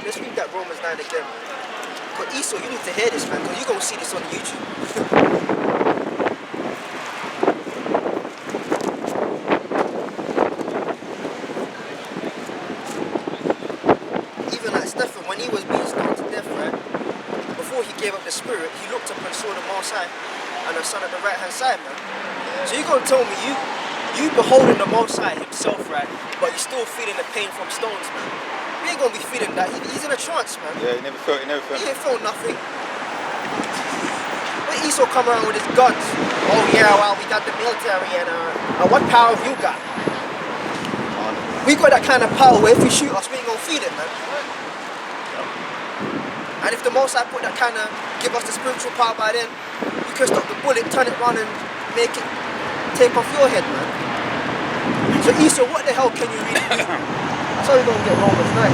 let's read that Romans 9 again. But Esau, you need to hear this, man, because you're going to see this on YouTube. Even like Stephen, when he was being stoned to death, right? Before he gave up the spirit, he looked up and saw the Most High and the Son at the right-hand side, man. So you're going to tell me you beholding the Most High himself, right? But you're still feeling the pain from stones, man. You ain't gonna be feeling that. He's in a trance, man. Yeah, he never felt. He ain't felt nothing. When Esau come around with his guns, oh yeah, well we got the military and what power have you got? We got that kind of power where if you shoot us, we ain't gonna feel it, man. And if the Most High put that kind of, give us the spiritual power by then, you can stop the bullet, turn it around and make it take off your head, man. So Esau, what the hell can you really do? That's how you're going to get Romans 9.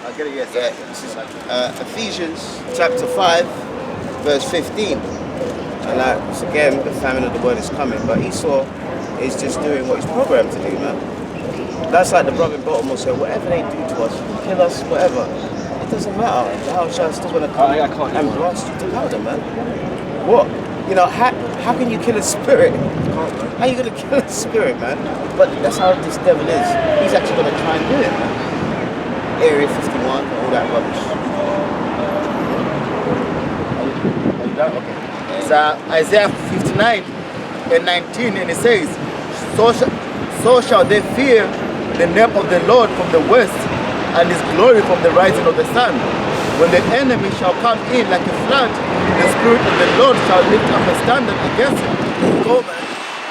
I'll get it, yes. This is Ephesians chapter 5, verse 15. And again, the famine of the word is coming, but Esau is just doing what he's programmed to do, man. That's like the brother in Baltimore said, whatever they do to us, kill us, whatever, it doesn't matter. The Al Shah still going to come and blast you to powder, man. What? You know, how can you kill a spirit? How are you going to kill a spirit, man? But that's how this devil is. He's actually going to try and do it, man. Area 51, all that rubbish. Okay. It's Isaiah 59 and 19, and it says, so shall they fear the name of the Lord from the west, and his glory from the rising of the sun. When the enemy shall come in like a flood, the Spirit of the Lord shall lift up a standard against him. Go, man.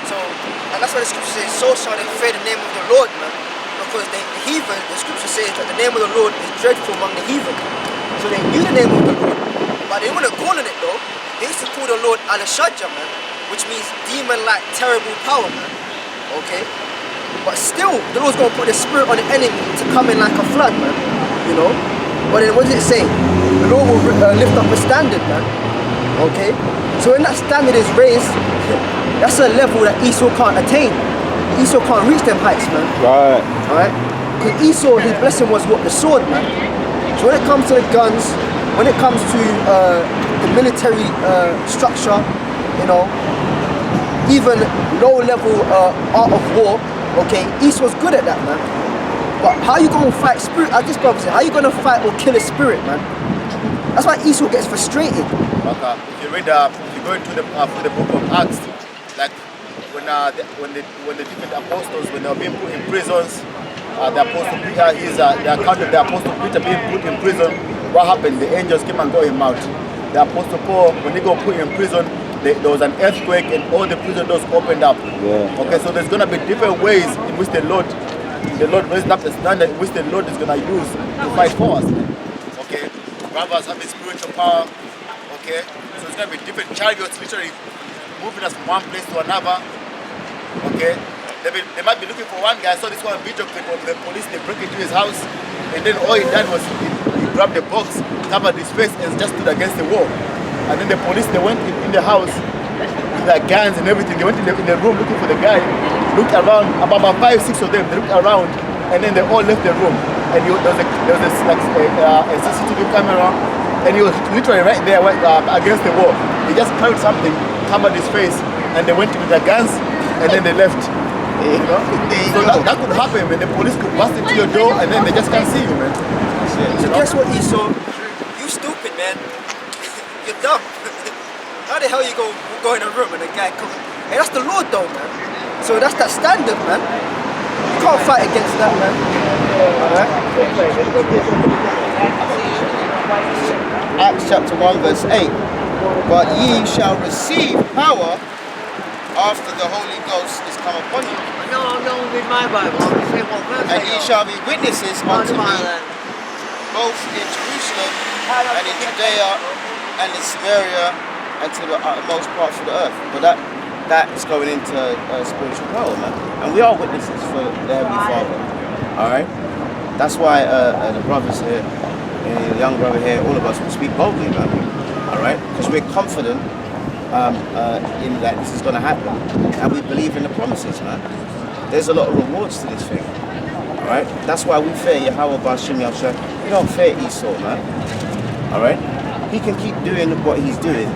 So, and that's why the scripture says, so shall they fear the name of the Lord, man. Because the heathen, the scripture says that the name of the Lord is dreadful among the heathen. So they knew the name of the Lord, but they weren't calling it though. They used to call the Lord Al-Shajja, man, which means demon-like terrible power, man. Okay? But still, the Lord's going to put the spirit on the enemy to come in like a flood, man. You know? But then what does it say? The Lord will lift up a standard, man. Okay? So when that standard is raised, that's a level that Esau can't attain. Esau can't reach them heights, man. Right. Alright? Because Esau, his blessing was what? The sword, man. So when it comes to the guns, when it comes to the military structure, you know, even low-level art of war, okay, Esau's good at that, man. But how you gonna fight spirit? As this brother said, how you gonna fight or kill a spirit, man? That's why Esau gets frustrated. Okay. If you read, if you go into the book of Acts, like when the different apostles, when they were being put in prisons, the apostle Peter, the account of the apostle Peter being put in prison, what happened? The angels came and got him out. The apostle Paul, when they got put in prison, there was an earthquake and all the prison doors opened up. Yeah. Okay, so there's gonna be different ways in which the Lord raised up the standard in which the Lord is gonna use to fight for us. Okay, brothers have a spiritual power. Okay, so it's gonna be different chariots literally moving us from one place to another. Okay, they might be looking for one guy. I saw this one video clip of the police. They broke into his house, and then all he done was he grabbed the box, covered his face, and just stood against the wall. And then the police, they went in the house with their guns and everything. They went in the room looking for the guy, looked around, about 5, 6 of them. They looked around, and then they all left the room. And there was a CCTV camera, and he was literally right there against the wall. He just carried something, covered his face, and they went with their guns, and then they left. You know? So that could happen when the police could bust into your door, and then they just can't see you, man. So guess what, Esau? You stupid, man. You're dumb. How the hell you go in a room and a guy comes? Hey, that's the Lord, though, man. So that's that standard, man. You can't fight against that, man. Alright? Acts chapter 1 verse 8. But ye shall receive power after the Holy Ghost is come upon you. No, I'm not reading my Bible. I'm going to say what verse. And ye shall be witnesses unto me, then. both in Jerusalem and in Judea and in Samaria and to the utmost parts of the earth. But that is going into spiritual power, man. And we are witnesses for the Heavenly Father. All right. That's why the brothers here, the young brother here, all of us will speak boldly, man. All right, because we're confident in that this is going to happen, and we believe in the promises, man. There's a lot of rewards to this thing. All right. That's why we fear Yahweh Bashim Yahshua. We don't fear Esau, man. All right. He can keep doing what he's doing.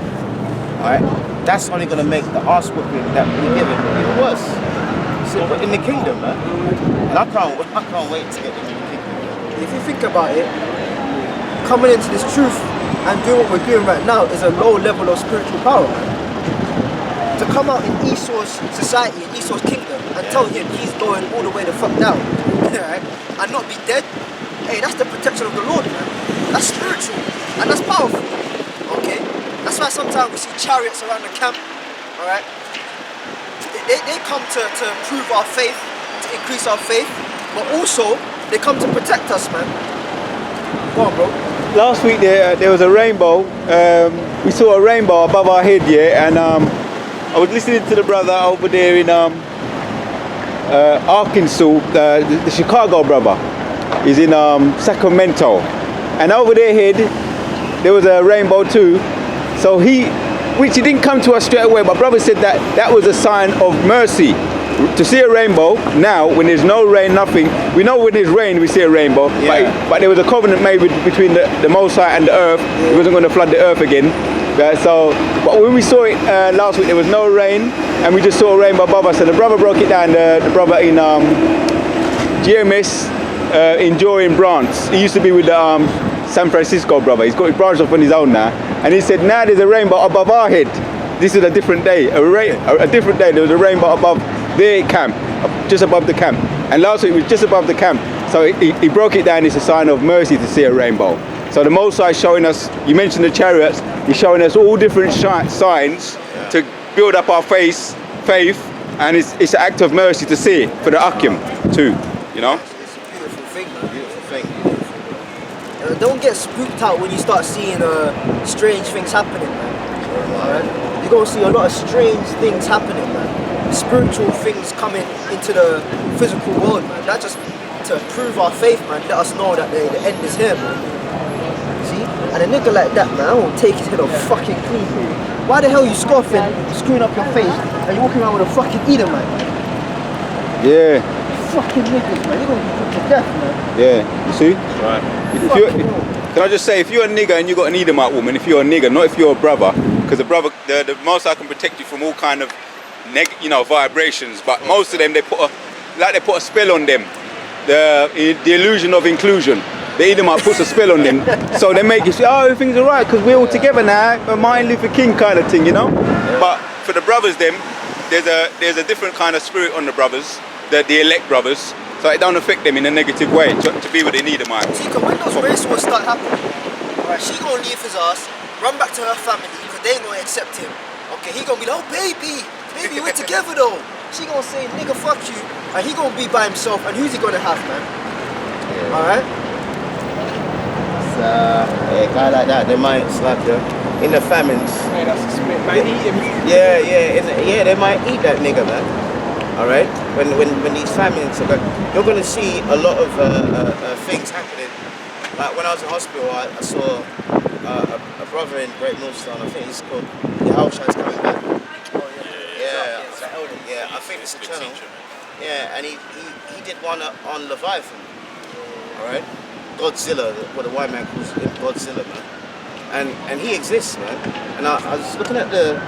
All right. That's only going to make the arse whooping that we give him even worse. So in the kingdom, man. And I can't wait to get into the kingdom. If you think about it, coming into this truth and doing what we're doing right now is a low level of spiritual power, man. To come out in Esau's society, in Esau's kingdom, and tell him he's going all the way the fuck down, right? And not be dead, hey, that's the protection of the Lord, man. That's spiritual, and that's powerful, okay? That's why sometimes we see chariots around the camp, alright? They come to prove our faith, to increase our faith, but also, they come to protect us, man. Go on, bro. Last week there was a rainbow. We saw a rainbow above our head, yeah, and I was listening to the brother over there in Arkansas, the Chicago brother. He's in Sacramento, and over their head there was a rainbow too. So which he didn't come to us straight away, but brother said that was a sign of mercy. To see a rainbow now, when there's no rain, nothing. We know when there's rain, we see a rainbow. Yeah. But there was a covenant made between the Most High and the earth. He wasn't going to flood the earth again. But when we saw it last week, there was no rain, and we just saw a rainbow above us. And the brother broke it down. The brother in GMS enjoying branch. He used to be with the San Francisco brother. He's got his branch off on his own now. And he said, now there's a rainbow above our head. This is a different day. A different day. There was a rainbow above their camp, just above the camp. And last week it was just above the camp. So he broke it down. It's a sign of mercy to see a rainbow. So the Most High is showing us, you mentioned the chariots, he's showing us all different signs to build up our faith, and it's an act of mercy to see it for the Akim too, you know? It's a beautiful thing, man. Beautiful thing. Don't get spooked out when you start seeing strange things happening, man. Alright? You're going to see a lot of strange things happening, man. Spiritual things coming into the physical world, man. That's just to prove our faith, man. Let us know that the end is here, man. See? And a nigga like that, man, I won't take his head off fucking clean. Why the hell you scoffing, screwing up your face, and you're walking around with a fucking Edom, man? Yeah. Fucking niggas, man. You're gonna be put to death, man. Yeah. You see? Right. Can I just say, if you're a nigger and you got an Edomite woman, if you're a nigger, not if you're a brother, because the brother, the Most High can protect you from all kind of vibrations, but most of them they put a spell on them. The illusion of inclusion. The Edomite puts a spell on them, so they make you say, oh, everything's alright because we're all together now, a Martin Luther King kind of thing, you know. But for the brothers, there's a different kind of spirit on the brothers, the elect brothers, so it don't affect them in a negative way to be with an Edomite. See, when those race wars start happening, right, she gonna leave his ass, run back to her family because they ain't gonna accept him. Okay, he gonna be like, oh baby, we're together though. She gonna say, nigga, fuck you, and he gonna be by himself, and who's he gonna have, man? Yeah. Alright? A guy like that, they might, it's like in the famines. Yeah, that's a spit. Might eat him. Yeah, they might eat that nigga, man. Alright? When these famines are going, you're gonna see a lot of things happening. Like when I was in hospital, I saw a brother in Great Northstown, I think he's called Yahushua coming back. Yeah, I think it's a channel. Yeah, and he did one on Leviathan. Alright? Godzilla, what the white man calls him Godzilla, man. And he exists, man. And I was looking at the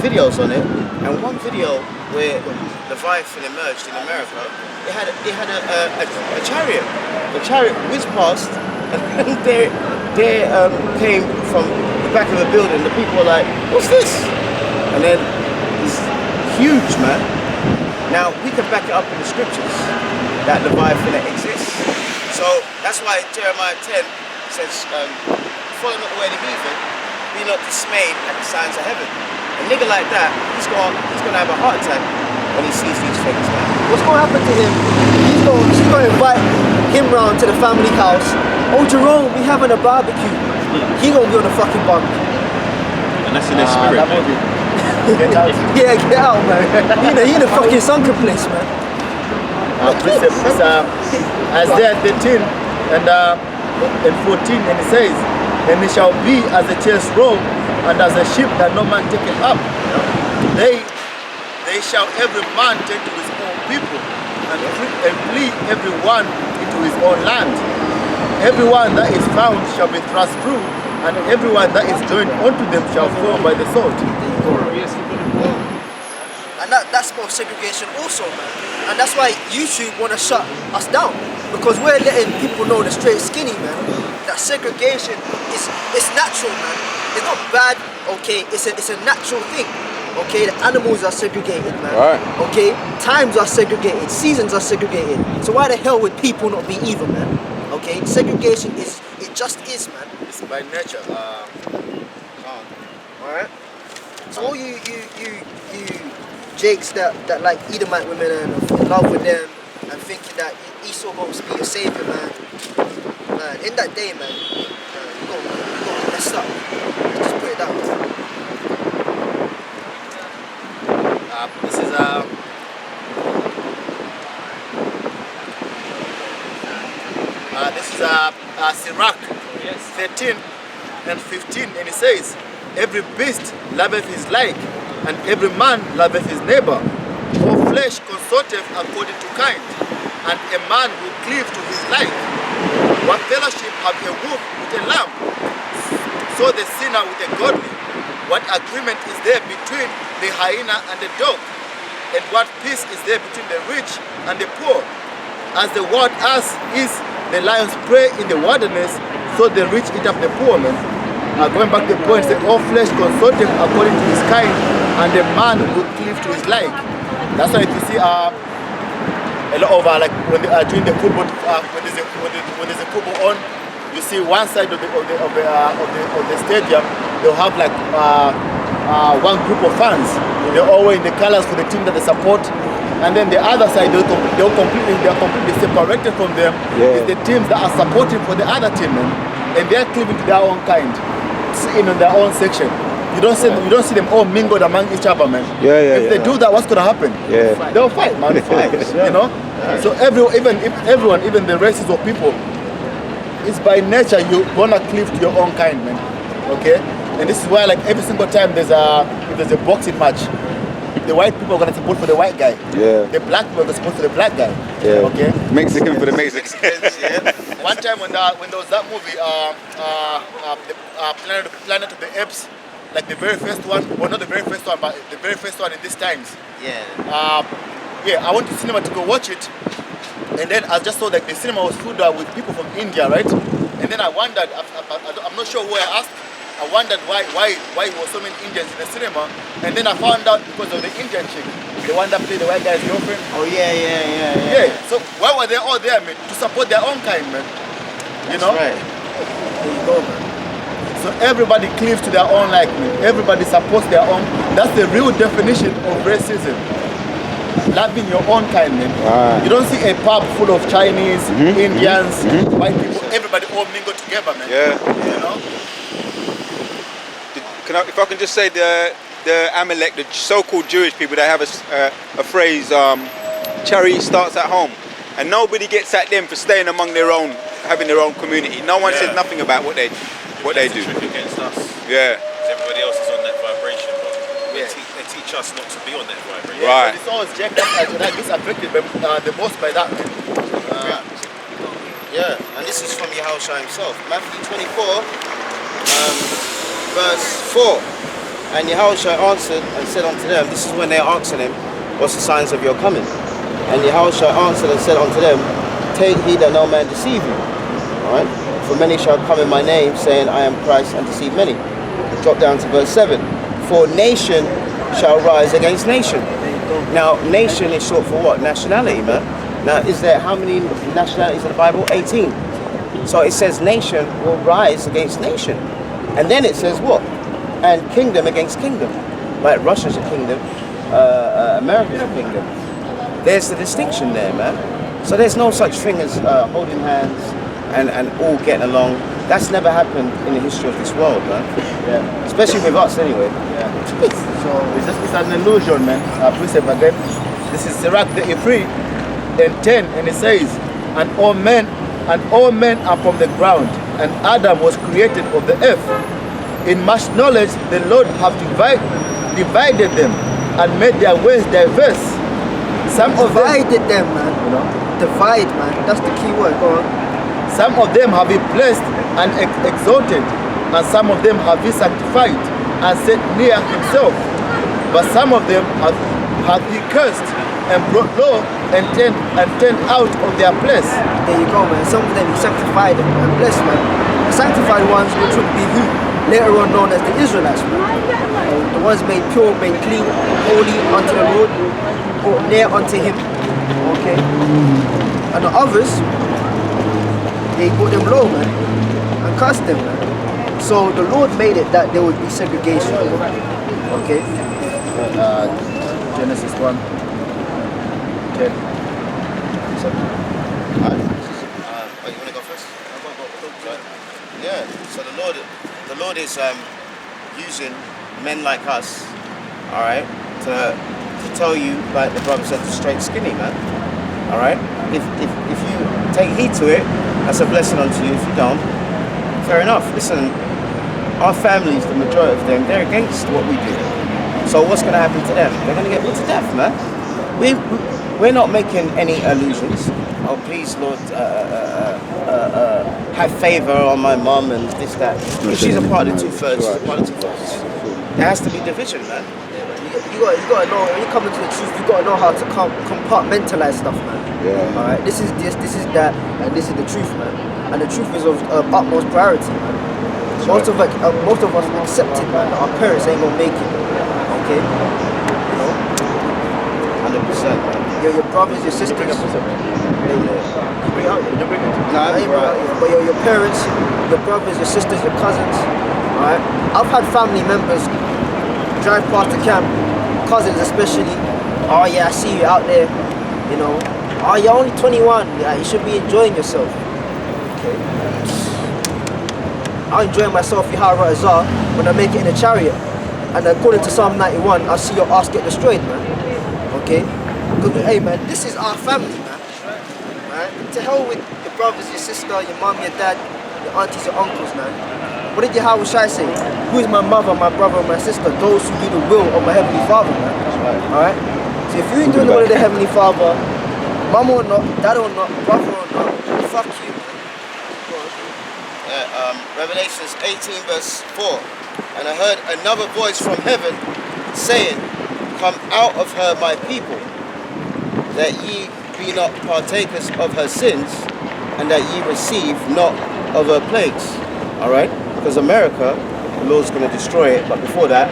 videos on it, and one video where Leviathan emerged in America, they had a chariot. The chariot whizzed past, and there came from the back of the building, the people were like, what's this? And then it's huge, man. Now, we can back it up in the scriptures that Leviathan exists. So that's why Jeremiah 10 says, follow not the way of the heathen, be not dismayed at the signs of heaven. A nigga like that, he's gonna have a heart attack when he sees these things, man. What's gonna happen to him? She's gonna invite him round to the family house. Oh, Jerome, we having a barbecue. He gonna be on the fucking barbecue. And that's in their spirit, that man. movie. Get out. Yeah, get out, man. You in a fucking sunken place, man. Isaiah 13 and 14, and it says, and it shall be as a chase row and as a sheep that no man taketh up. They shall every man take to his own people, and flee every one into his own land. Everyone that is found shall be thrust through, and everyone that is joined unto them shall fall by the sword. And that's about segregation also, man. And that's why YouTube want to shut us down, because we're letting people know the straight skinny, man, that segregation is natural, man. It's not bad, okay? It's a natural thing, okay? The animals are segregated, man. Right. Okay? Times are segregated, seasons are segregated. So why the hell would people not be either, man? Okay? Segregation it just is, man. It's by nature. Alright? So all you Jakes that like Edomite women and are in love with them and thinking that Esau must be your savior, man. Man, in that day, man, you're gonna mess up. Just put it down. This is Sirach 13 and 15, and it says, every beast loveth his like, and every man loveth his neighbor. All flesh consorteth according to kind, and a man will cleave to his like. What fellowship have a wolf with a lamb? So the sinner with a godly. What agreement is there between the hyena and the dog? And what peace is there between the rich and the poor? As the wild ass is the lion's prey in the wilderness, so the rich eat up the poor, man. Going back to the point, say all flesh consorteth according to his kind, and the man will cleave to his like. That's why you see a lot of like when they are doing the football, when there's a football on, you see one side of the stadium, they'll have like one group of fans. They're all wearing the colors for the team that they support, and then the other side they're completely separated from them. Is the teams that are supporting for the other team, man. And they're cleaving to their own kind, in their own section. You don't see them all mingled among each other, man. If they do that, what's gonna happen? They'll fight, man. You know. So even the races of people, it's by nature you're gonna cleave to your own kind, man. Okay. And this is why, like every single time if there's a boxing match, the white people are gonna support for the white guy. The black people are gonna support for the black guy. Okay. Mexican for the Mexicans. One time when there was that movie, Planet of the Apes, like the very first one, well not the very first one, but the very first one in these times. I went to cinema to go watch it, and then I just saw that the cinema was filled with people from India, right? And then I wondered, I'm not sure who I asked, I wondered why there were so many Indians in the cinema, and then I found out because of the Indian chick, the one that played the white guy's girlfriend. Oh yeah. So why were they all there, man? To support their own kind, man. You know? Right. There you go, man. So everybody cleaves to their own like, man. Everybody supports their own. That's the real definition of racism. Loving your own kind, man. You don't see a pub full of Chinese, Indians, white people. Everybody all mingle together, man. You know? If I can just say the Amalek, the so-called Jewish people, they have a phrase, charity starts at home. And nobody gets at them for staying among their own, having their own community. No one says nothing about what they do. It's a trick against us. Because everybody else is on that vibration, but they teach us not to be on that vibration. But it's always jacked up and that gets affected the most by that, man. And this is from Yahushua himself. Matthew 24, verse 4. And Yahushua answered and said unto them, this is when they are asking him, what's the signs of your coming? And Yahushua answered and said unto them, take heed that no man deceive you. Alright? For many shall come in my name, saying, I am Christ, and deceive many. Drop down to verse 7. For nation shall rise against nation. Now, nation is short for what? Nationality, man. Now, is there how many nationalities in the Bible? 18. So it says nation will rise against nation. And then it says what? And kingdom against kingdom. Like Russia's a kingdom, America's a kingdom. There's the distinction there, man. So there's no such thing as holding hands, and all getting along. That's never happened in the history of this world, man. Yeah. Especially with us, anyway. So it's an illusion, man. Precept again. This is Sirach 33 and 10, and it says, and all men are from the ground, and Adam was created of the earth. In much knowledge the Lord have divided them and made their ways diverse. Some of them, Divided them, man. you know, Divide, man. That's the key word. Go on. some of them have he blessed and exalted, and some of them have he sanctified and set near himself. But some of them hath he cursed and brought low and turned out of their place. There you go, man. Some of them he sanctified and blessed, man. The sanctified ones, which would be who? Later on known as the Israelites, man. The ones made pure, made clean, holy unto the Lord, brought near unto him. Okay. And the others, they put them low, man, and cursed them, man. So the Lord made it that there would be segregation. Okay. Genesis 1, 10. You want to go first? Right. Yeah. So the Lord is using men like us, all right, to tell you, like the brother said, to straight skinny, man. All right. If you take heed to it, that's a blessing unto you. If you don't, fair enough. Listen, our families, the majority of them, they're against what we do. So what's going to happen to them? They're going to get put to death, man. We're not making any illusions. Oh, please, Lord, have favor on my mum and this, that. If she's a part of the two-thirds, she's a part of the two-thirds. There has to be division, man. You got to know, when you come into the truth, you got to know how to compartmentalize stuff, man. Yeah. Alright, this is this is that, and this is the truth, man. And the truth is of utmost priority, man. Most of us accept it, man. Our parents ain't gonna make it. Okay? You know? 100%, man. Your brothers, your sisters. Bring it out. You bring it. Nah, Ain't right. right. But your parents, your brothers, your sisters, your cousins. Alright? I've had family members drive past the camp, cousins especially. Oh yeah, I see you out there. You know. Oh, you're only 21. Yeah, you should be enjoying yourself. Okay. I'll enjoy myself when I make it in a chariot. And according to Psalm 91, I'll see your ass get destroyed, man. Okay? Because, hey, man, this is our family, man. Right? To hell with your brothers, your sister, your mom, your dad, your aunties, your uncles, man. What did Yahweh Shai say? Who is my mother, my brother, my sister? Those who do the will of my Heavenly Father, man. Alright? So if you ain't doing the will of the Heavenly Father, mom or not, dad or not, brother or not, fuck you, man. Revelations 18 verse 4. And I heard another voice from heaven saying, come out of her, my people, that ye be not partakers of her sins, and that ye receive not of her plagues. Alright? Because America, the Lord's going to destroy it, but before that,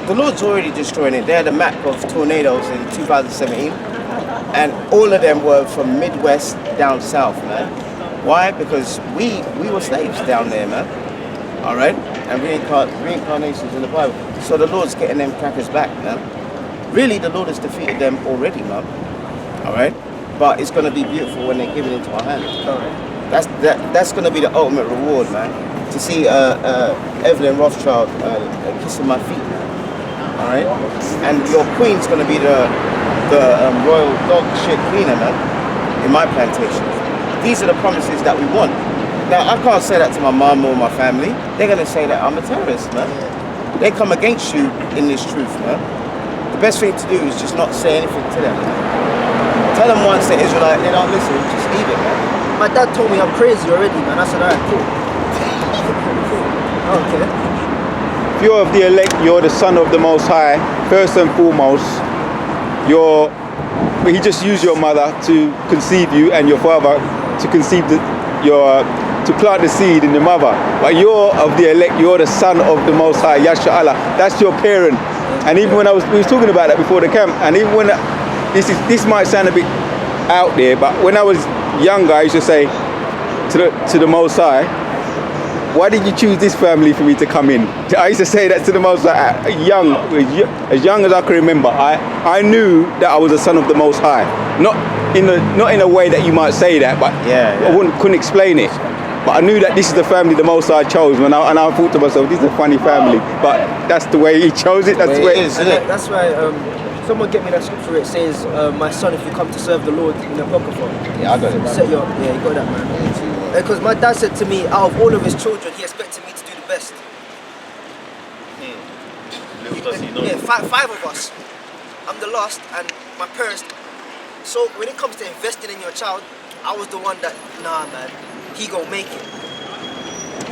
the Lord's already destroying it. They had a map of tornadoes in 2017, and all of them were from Midwest down south, man. Why? Because we were slaves down there, man. All right? And reincarnations in the Bible. So the Lord's getting them crackers back, man. Really, the Lord has defeated them already, man. All right? But it's going to be beautiful when they're given into our hands. All right? That's going to be the ultimate reward, man. To see Evelyn Rothschild kissing my feet, man. All right? And your queen's going to be the royal dog shit cleaner, man, in my plantation. These are the promises that we want. Now, I can't say that to my mum or my family. They're going to say that I'm a terrorist, man. They come against you in this truth, man. The best thing to do is just not say anything to them, man. Tell them once they're Israelite, they don't listen, just leave it, man. My dad told me I'm crazy already, man. I said, alright, cool. Okay. If you're of the elect, you're the son of the Most High. First and foremost, he just used your mother to conceive you, and your father to conceive to plant the seed in the mother. But you're of the elect, you're the son of the Most High, Yasha Allah. That's your parent. And even when we was talking about that before the camp, and even when this might sound a bit out there, but when I was younger, I used to say to the Most High, why did you choose this family for me to come in? I used to say that to the Most High, as young as I can remember. I knew that I was a son of the Most High. Not in a way that you might say that, but I couldn't explain it. But I knew that this is the family the Most High chose, and I thought to myself, this is a funny family. But that's the way He chose it. That's the way it is, isn't it? That's why. Someone get me that scripture. It says, "My son, if you come to serve the Lord in the apocrypha." Yeah, I got it. You got that, man. Because my dad said to me, out of all of his children, he expected me to do the best. Little does he know. Yeah, five of us. I'm the last, and my parents. So when it comes to investing in your child, I was the one that, nah, man, he gonna make it.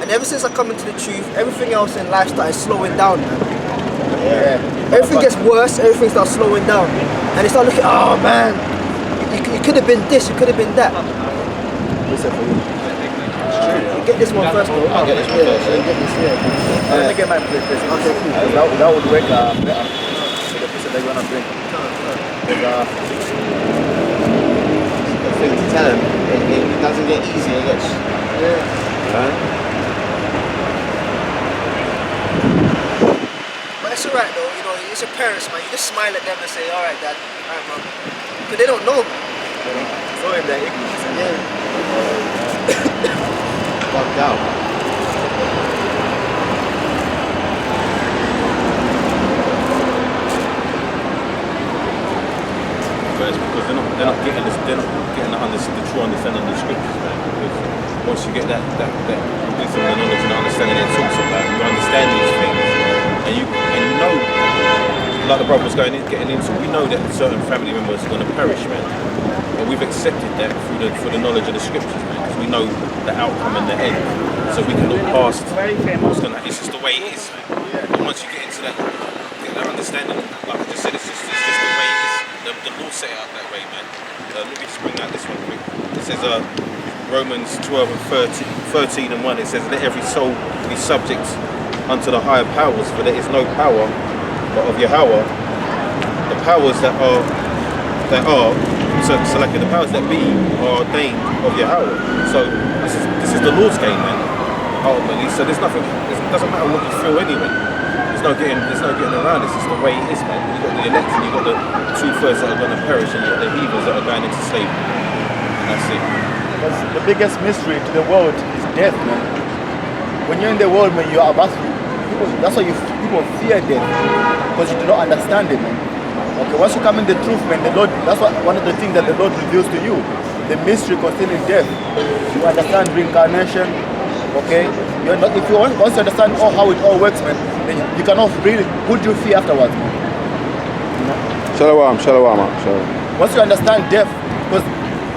And ever since I come into the truth, everything else in life started slowing down, man. Yeah. Everything gets worse, everything starts slowing down. And they start looking, oh man, it could have been this, it could have been that. Listen for you. You get this one first, though. I'll get this one first. You get this, yeah. Let me get my plate first. Okay, cool. That would work better with the pizza that you want to bring. The thing to tell him, it doesn't get easier, it gets. Right? But it's alright though, you know, it's your parents, man. You just smile at them and say, alright, dad, alright, mom. Because they don't know. So in their ignorance. Yeah. Fucked out. But it's because they're not getting the true understanding of the scriptures, man. Because once you get that wisdom and knowledge and understanding it talks about, you understand these things, and you know, like the brother was getting into, we know that certain family members are going to perish, man. But we've accepted that through the knowledge of the scriptures, man, because we know the outcome and the end, so we can look past what's going to. It's just the way it is, man. And once you get into that understanding, like I just said, it's just the way it is. The law set it up that way, man. Let me just bring out this one quick. It says Romans 12 and 13 and 1. It says, let every soul be subject unto the higher powers, for there is no power but of Yahweh. The powers that are so like the powers that be are ordained of Yahweh. So this is the Lord's game, man. Ultimately, so there's nothing. It doesn't matter what you feel anyway. There's no getting around. It's just the way it is, man. You've got the elect and you've got the 2/3 that are going to perish, and you've got the heathens that are going into slavery. And that's it. Because the biggest mystery to the world is death, man. When you're in the world, man, you are about that's why people fear death, because you do not understand it, man. Okay, once you come in the truth, man, the Lord, that's one of the things that the Lord reveals to you, the mystery concerning death. You understand reincarnation, okay? Once you understand how it all works, man, then you cannot really, who do you fear afterwards, man? Shalom. Once you understand death, because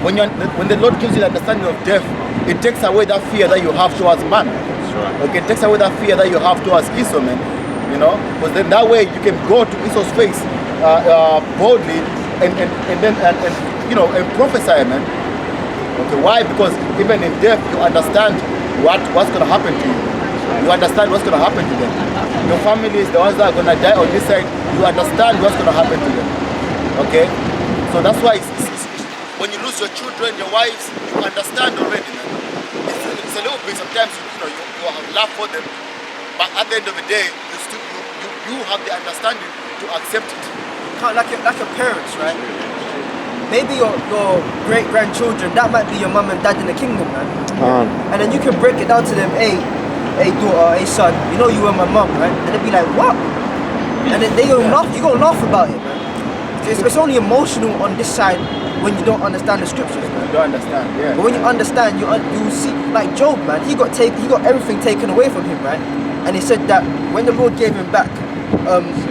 when the Lord gives you the understanding of death, it takes away that fear that you have towards man. That's right. Okay, it takes away that fear that you have towards Esau, man. You know, because then that way you can go to Esau's face boldly and prophesy, man. Okay, why? Because even in death you understand what's gonna happen to you. You understand what's gonna happen to them. Your family is the ones that are gonna die on this side. You understand what's gonna happen to them. Okay, so that's why when you lose your children, your wives, you understand already, man. It's a little bit sometimes you laugh for them, but at the end of the day, you have the understanding to accept it. Like your parents, right? Maybe your great-grandchildren, that might be your mum and dad in the kingdom, man. And then you can break it down to them, hey daughter, hey son, you know you were my mum, right? And they'll be like, what? And then you're gonna laugh about it, man. It's only emotional on this side when you don't understand the scriptures, man. You don't understand, yeah. But when you understand, you see, like Job, man, he got everything taken away from him, right? And he said that when the Lord gave him back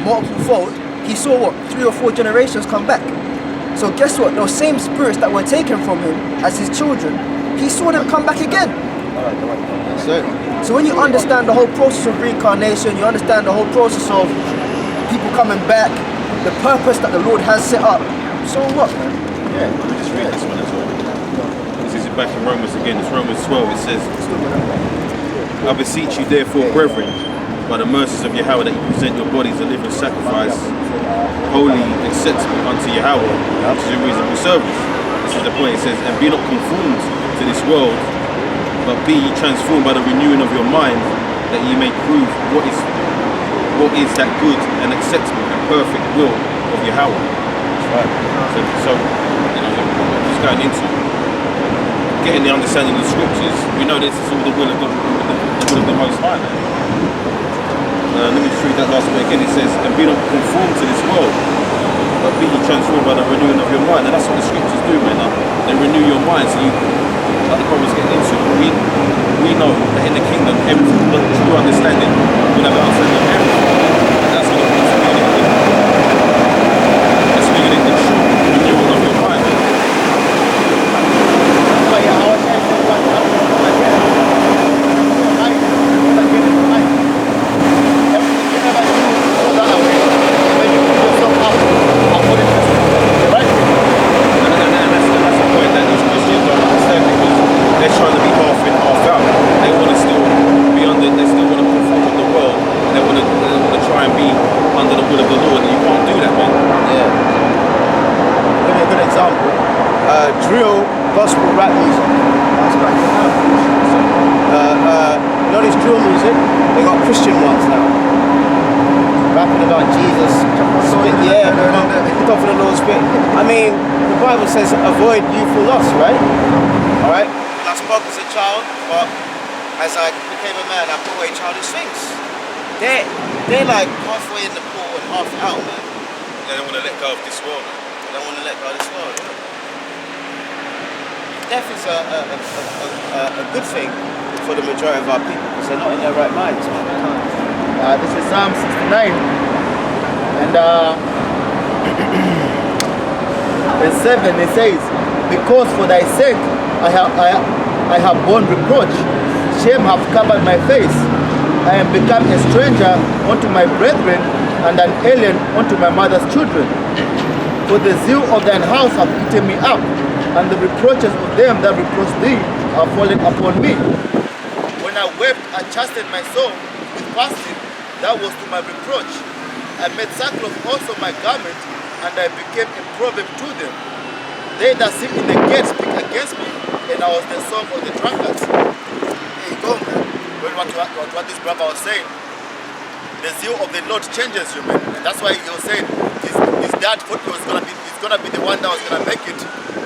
multiple fold, he saw what 3 or 4 generations come back. So guess what? Those same spirits that were taken from him as his children, he saw them come back again. That's it. So when you understand the whole process of reincarnation, you understand the whole process of people coming back, the purpose that the Lord has set up. So what, man? Yeah, let me just read this one as well. This is back in Romans again. It's Romans 12. It says, I beseech you therefore, brethren, by the mercies of Yahweh, that you present your bodies a living sacrifice, holy, acceptable unto Yahweh, which is your reasonable service. This is the point. It says, and be not conformed to this world, but be ye transformed by the renewing of your mind, that ye may prove what is that good and acceptable and perfect will of Yahweh. That's right. So you know, just going into getting the understanding of the scriptures, we know this is all the will of the Most High. Let me just read that last bit again. It says, "And be not conformed to this world, but be ye transformed by the renewing of your mind." And that's what the scriptures do, man. They renew your mind. So you, like the brother's getting into, we know that in the kingdom, everything, the true understanding, we'll have an understanding of everything. And that's what it means to be in the kingdom. It's being in the true renewal of your mind. They're trying to be half in, half out. They want to still be under. They still want to conform with the world. They want to try and be under the will of the Lord. And you can't do that, man. Yeah. Give me a good example. Drill, gospel, rap music. That's back to now. You know this drill music? They got Christian ones now. Rapping about Jesus, spit, yeah, top of the Lord spit. I mean, the Bible says avoid youthful lust, right? Alright? I spoke as a child, but as I became a man, I put away childish things. They're like halfway in the pool and half out, man. They don't want to let go of this world, man. They don't want to let go of this world. Death is a good thing for the majority of our people because they're not in their right minds, man. This is Psalm 69, and verse 7 it says, "Because for thy sake I have borne reproach, shame hath covered my face. I am become a stranger unto my brethren, and an alien unto my mother's children. For the zeal of thine house hath eaten me up, and the reproaches of them that reproach thee are fallen upon me. When I wept, I chastened my soul with fasting, that was to my reproach. I made sackcloth also my garment, and I became a proverb to them. They that sit in the gate speak against me, and I was the song of the drunkards." There you go, man. What this brother was saying, the zeal of the Lord changes you, man. And that's why he was saying his dad thought he's gonna be the one that was gonna make it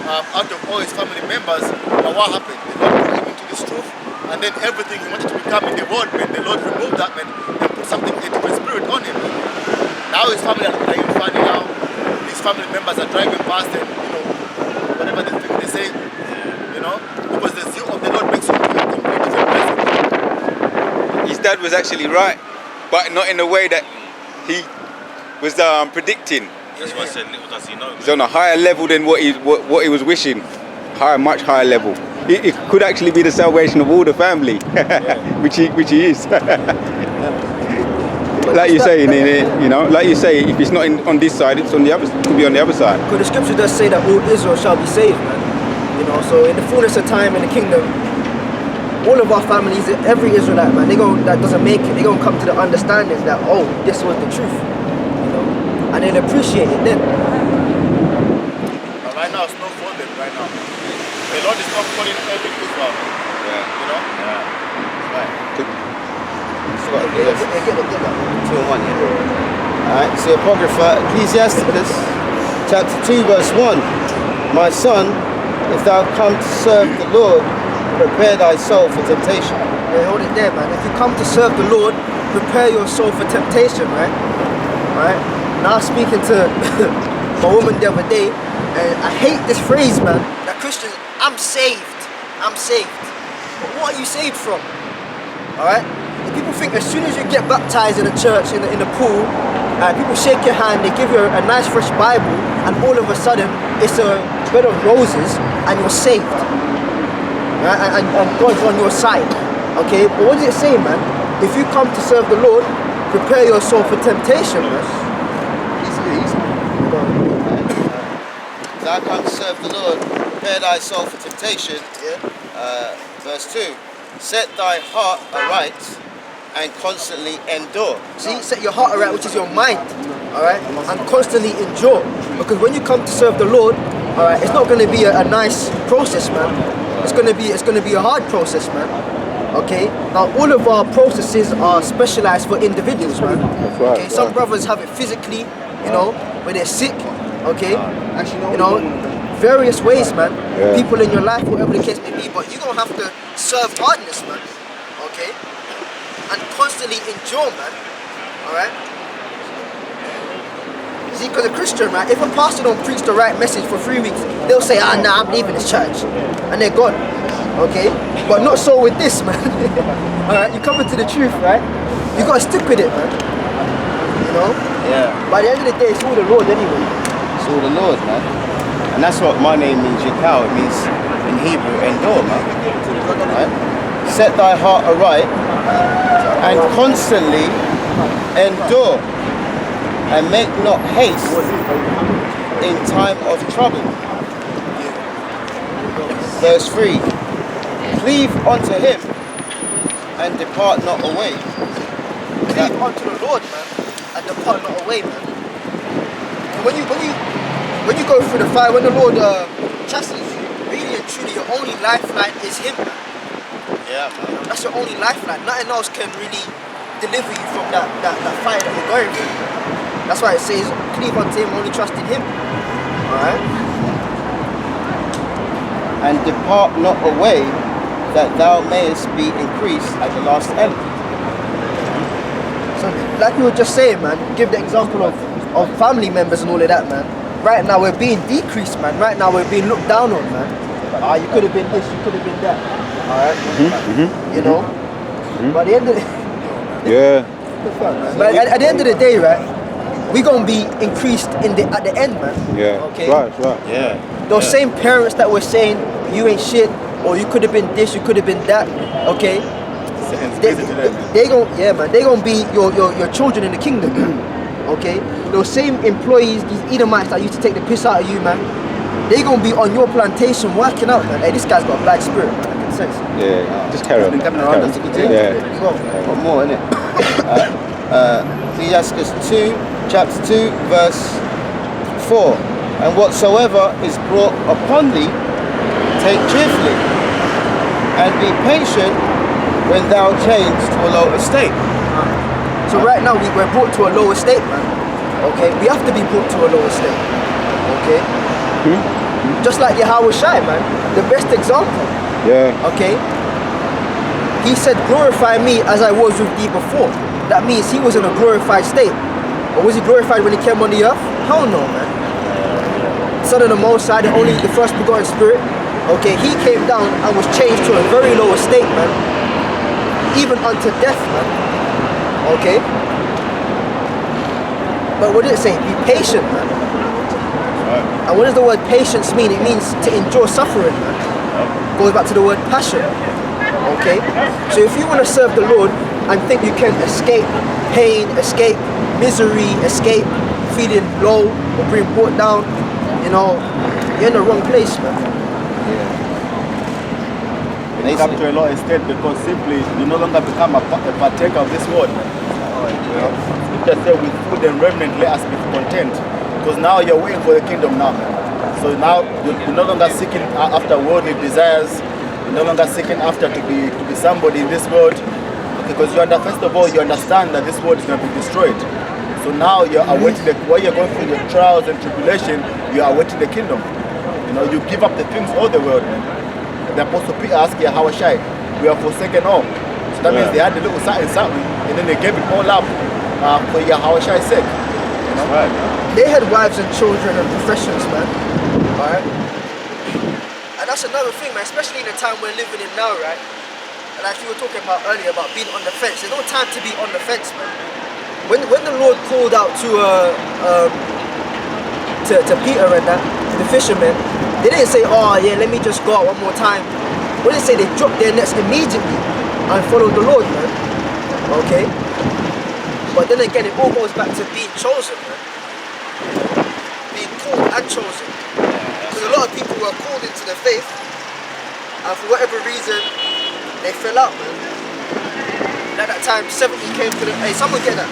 out of all his family members. But what happened? The Lord put him into this truth, and then everything he wanted to become in the world, man, the Lord removed that, man, and put something, a different spirit on him. Now his family are even funny now. His family members are driving past and, you know, whatever they say, you know, because the zeal of the Lord makes you a completely different person. His dad was actually right, but not in the way that he was predicting. That's why I said, little does he know, man. He's on a higher level than what he was wishing. Much higher level. It could actually be the salvation of all the family, which he is. Like you say, you know, like you say, if it's not on this side, it's on the other. It could be on the other side. Because the scripture does say that all Israel shall be saved, man. You know, so in the fullness of time in the kingdom, all of our families, every Israelite, man, that doesn't make it, they're gonna come to the understanding that, oh, this was the truth. You know, and then appreciate it then. But right now, it's not for them right now. The Lord is not calling every Israel. Yeah. You know? Yeah. Right. Get that. 2 and 1, yeah. Alright, so Apocrypha, Ecclesiasticus, chapter 2, verse 1. "My son, if thou come to serve the Lord, prepare thy soul for temptation." Yeah, hold it there, man. If you come to serve the Lord, prepare your soul for temptation, right? Right? Now speaking to my woman the other day, and I hate this phrase, man, that Christians, I'm saved. But what are you saved from? Alright? People think as soon as you get baptized in a church, in the pool, people shake your hand, they give you a nice fresh Bible, and all of a sudden it's a bed of roses and you're saved. Right? And God's on your side. Okay? But what does it say, man? If you come to serve the Lord, prepare your soul for temptation, man. Easy. Thou come to serve the Lord, prepare thy soul for temptation. Yeah. Verse 2. "Set thy heart aright and constantly endure." See, set your heart aright, which is your mind, all right, and constantly endure. Because when you come to serve the Lord, all right, it's not going to be a nice process, man. it's gonna be a hard process, man. Okay. Now all of our processes are specialized for individuals, man. That's right, Okay. Some right. brothers have it physically, you know, when they're sick. Okay. You know, various ways, man. Yeah. People in your life, whatever the case may be, but you're gonna have to serve hardness, man. Okay. And constantly endure, man. All right. See, because a Christian, right, if a pastor don't preach the right message for 3 weeks, they'll say, nah, I'm leaving this church. And they're gone. Okay? But not so with this, man. Alright, you come into the truth, right? You gotta stick with it, man. You know? Yeah. By the end of the day, it's all the Lord anyway. It's all the Lord, man. And that's what my name means, Yikao. It means in Hebrew, endure, man. Right? Set thy heart aright and constantly endure. And make not haste in time of trouble. Verse 3. Cleave unto him and depart not away. Cleave unto the Lord, man, and depart not away, man. And when you go through the fire, when the Lord chastens you, really and truly, your only lifeline is Him, man. Yeah, man. That's your only lifeline. Nothing else can really deliver you from that fire that you're going through. That's why it says, cleave unto Him, only trust in Him. Alright? And depart not away, that thou mayest be increased at the last end. So, like we were just saying, man, give the example of family members and all of that, man. Right now we're being decreased, man. Right now we're being looked down on, man. You could have been this, you could have been that. Alright? You know? But at the end of the Yeah. but at the end of the day, right, we're gonna be increased at the end, man. Yeah. Okay. Right. Right. Yeah. Those same parents that were saying you ain't shit, or you could have been this, you could have been that. Okay. They gonna be your children in the kingdom. Okay. Those same employees, these Edomites that used to take the piss out of you, man. They gonna be on your plantation working out, man. Hey, this guy's got a black spirit, man. I can sense it. Yeah. Just carry on. Been coming around, that's a good thing. Yeah. Got more, innit? Ecclesiastes 2, chapter 2, verse 4. And whatsoever is brought upon thee, take cheerfully, and be patient when thou change to a low estate. So right now we're brought to a lower state, man. Okay, we have to be brought to a lower state. Okay, just like Yahweh Shai, man, the best example. Yeah. Okay, he said, "Glorify me as I was with thee before." That means he was in a glorified state. Or was he glorified when he came on the earth? Hell no, man. Son of the Most High, the first begotten Spirit. Okay, he came down and was changed to a very low estate, man. Even unto death, man. Okay? But what did it say? Be patient, man. And what does the word patience mean? It means to endure suffering, man. Goes back to the word passion. Okay? So if you want to serve the Lord and think you can escape pain, escape misery, escape feeling low or being brought down, you know, you're in the wrong place, man. It comes to a low estate because simply you no longer become a partaker of this world. You know? Just say with food and raiment, let us be content. Because now you're waiting for the kingdom now, man. So now you're no longer seeking after worldly desires. You're no longer seeking after to be somebody in this world. Because first of all, you understand that this world is going to be destroyed. So now you're awaiting while you're going through your trials and tribulation, you're awaiting the kingdom. You know, you give up the things of the world, man. The Apostle Peter asked Yahweh Shai, we are forsaken all. So that means they had a little something, and then they gave it all up for Yahweh Shai's sake. You know? Right. They had wives and children and professions, man. Alright? And that's another thing, man, especially in the time we're living in now, right? And like you were talking about earlier about being on the fence. There's no time to be on the fence, man. When the Lord called out to Peter and that, to the fishermen, they didn't say, oh yeah, let me just go out one more time. What did they say? They dropped their nets immediately and followed the Lord, man. Okay? But then again, it all goes back to being chosen, man. Being called and chosen. Because a lot of people were called into the faith, and for whatever reason, they fell out, man. At that time, 70 came to the... Hey, someone get that.